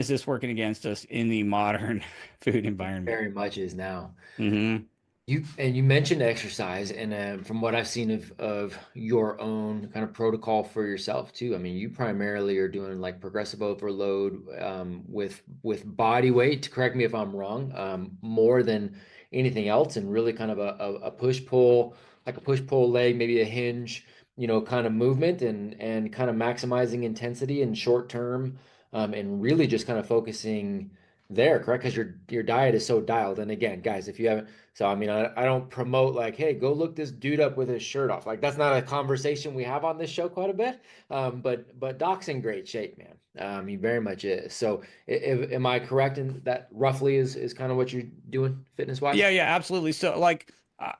is this working against us in the modern food It environment? very much is now. Hmm. You mentioned exercise, and from what I've seen of your own kind of protocol for yourself too. I mean, you primarily are doing like progressive overload with body weight. Correct me if I'm wrong. More than anything else, and really kind of a push pull, like a push pull leg, maybe a hinge, kind of movement, and kind of maximizing intensity in short term, and really just kind of focusing there. Correct, because your diet is so dialed. And again, guys, if you haven't so I mean, I don't promote like, hey, go look this dude up with his shirt off. Like that's not a conversation we have on this show quite a bit. But Doc's in great shape, man. He very much is. So am I correct in that roughly is kind of what you're doing fitness wise? Yeah, yeah, absolutely. So like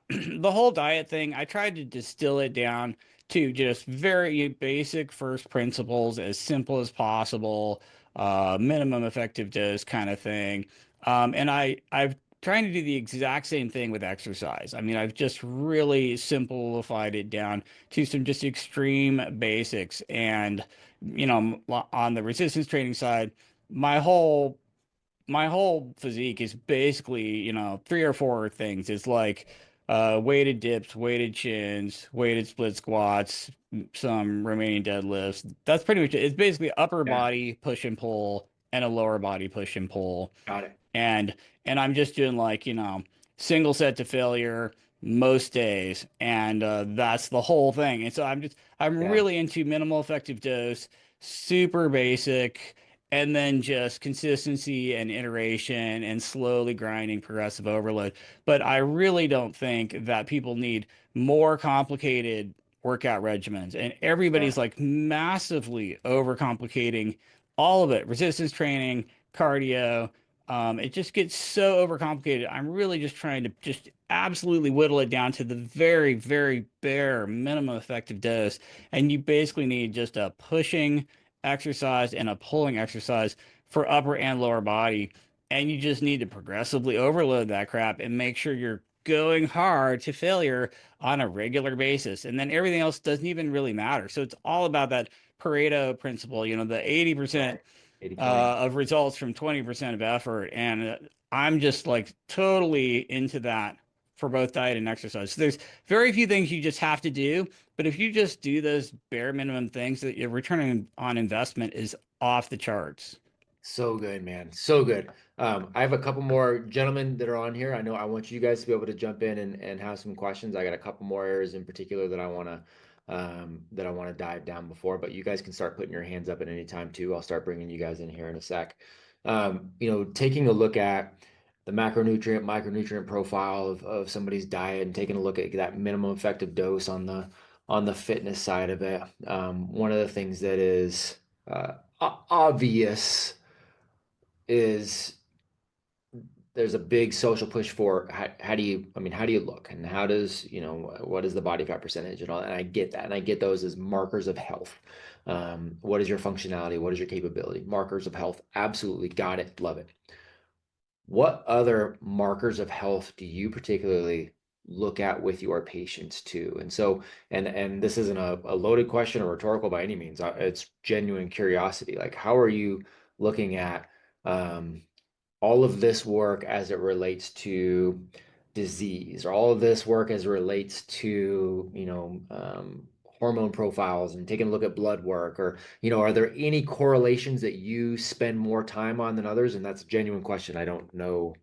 the whole diet thing, I tried to distill it down to just very basic first principles, as simple as possible, minimum effective dose kind of thing. And I've trying to do the exact same thing with exercise. I mean, I've just really simplified it down to some just extreme basics. And, on the resistance training side, my whole my whole physique is basically, three or four things. It's like weighted dips, weighted chins, weighted split squats, some remaining deadlifts. That's pretty much it. It's basically upper Yeah, body push and pull and a lower body push and pull. got it. And I'm just doing like, single set to failure most days. And that's the whole thing. And so I'm Yeah, really into minimal effective dose, super basic, and then just consistency and iteration and slowly grinding progressive overload. But I really don't think that people need more complicated workout regimens. And yeah, everybody's like massively overcomplicating all of it. Resistance training, cardio. It just gets so overcomplicated. I'm really just trying to just absolutely whittle it down to the very, very bare minimum effective dose. And you basically need just a pushing exercise and a pulling exercise for upper and lower body. And you just need to progressively overload that crap and make sure you're going hard to failure on a regular basis. And then everything else doesn't even really matter. So it's all about that Pareto principle, the 80% right. 80/20. of results from 20% of effort. And I'm just like totally into that for both diet and exercise. So there's very few things you just have to do, but if you just do those bare minimum things, that your return on investment is off the charts. So good, man. So good. I have a couple more gentlemen that are on here. I know I want you guys to be able to jump in and have some questions. I got a couple more areas in particular that I want to dive down before, but you guys can start putting your hands up at any time too. I'll start bringing you guys in here in a sec. Taking a look at the macronutrient, micronutrient profile of somebody's diet and taking a look at that minimum effective dose on the fitness side of it. One of the things that is obvious is there's a big social push for how do you, I mean, how do you look and how does, what is the body fat percentage and all that. And I get that. And I get those as markers of health. What is your functionality? What is your capability? Markers of health. Absolutely. Got it. Love it. What other markers of health do you particularly look at with your patients too? And so, and this isn't a loaded question or rhetorical by any means. It's genuine curiosity. Like, how are you looking at um, all of this work as it relates to disease, or all of this work as it relates to, hormone profiles and taking a look at blood work, or, are there any correlations that you spend more time on than others? And that's a genuine question. I don't know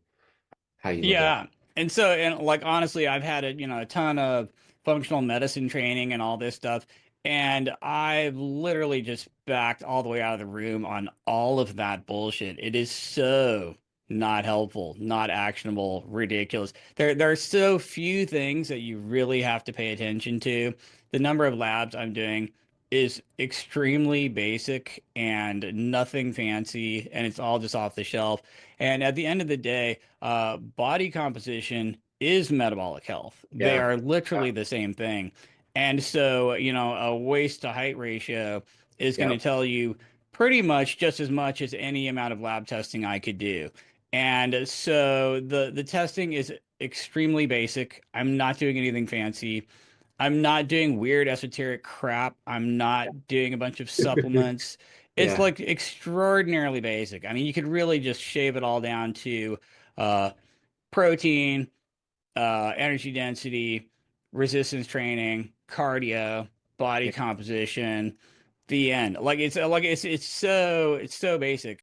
how you look at it. Yeah. And like honestly, I've had a ton of functional medicine training and all this stuff. And I've literally just backed all the way out of the room on all of that bullshit. It is so not helpful, not actionable, ridiculous. There are so few things that you really have to pay attention to. The number of labs I'm doing is extremely basic and nothing fancy, and it's all just off the shelf. And at the end of the day, body composition is metabolic health. They Yeah. are Yeah. literally the same thing. And so, a waist to height ratio is going to Yep. tell you pretty much as any amount of lab testing I could do. And so the testing is extremely basic. I'm not doing anything fancy. I'm not doing weird esoteric crap. I'm not doing a bunch of supplements. It's Yeah. like extraordinarily basic. I mean, you could really just shave it all down to uh, protein, energy density, resistance training, cardio, body Yeah. composition, the end. Like it's so basic.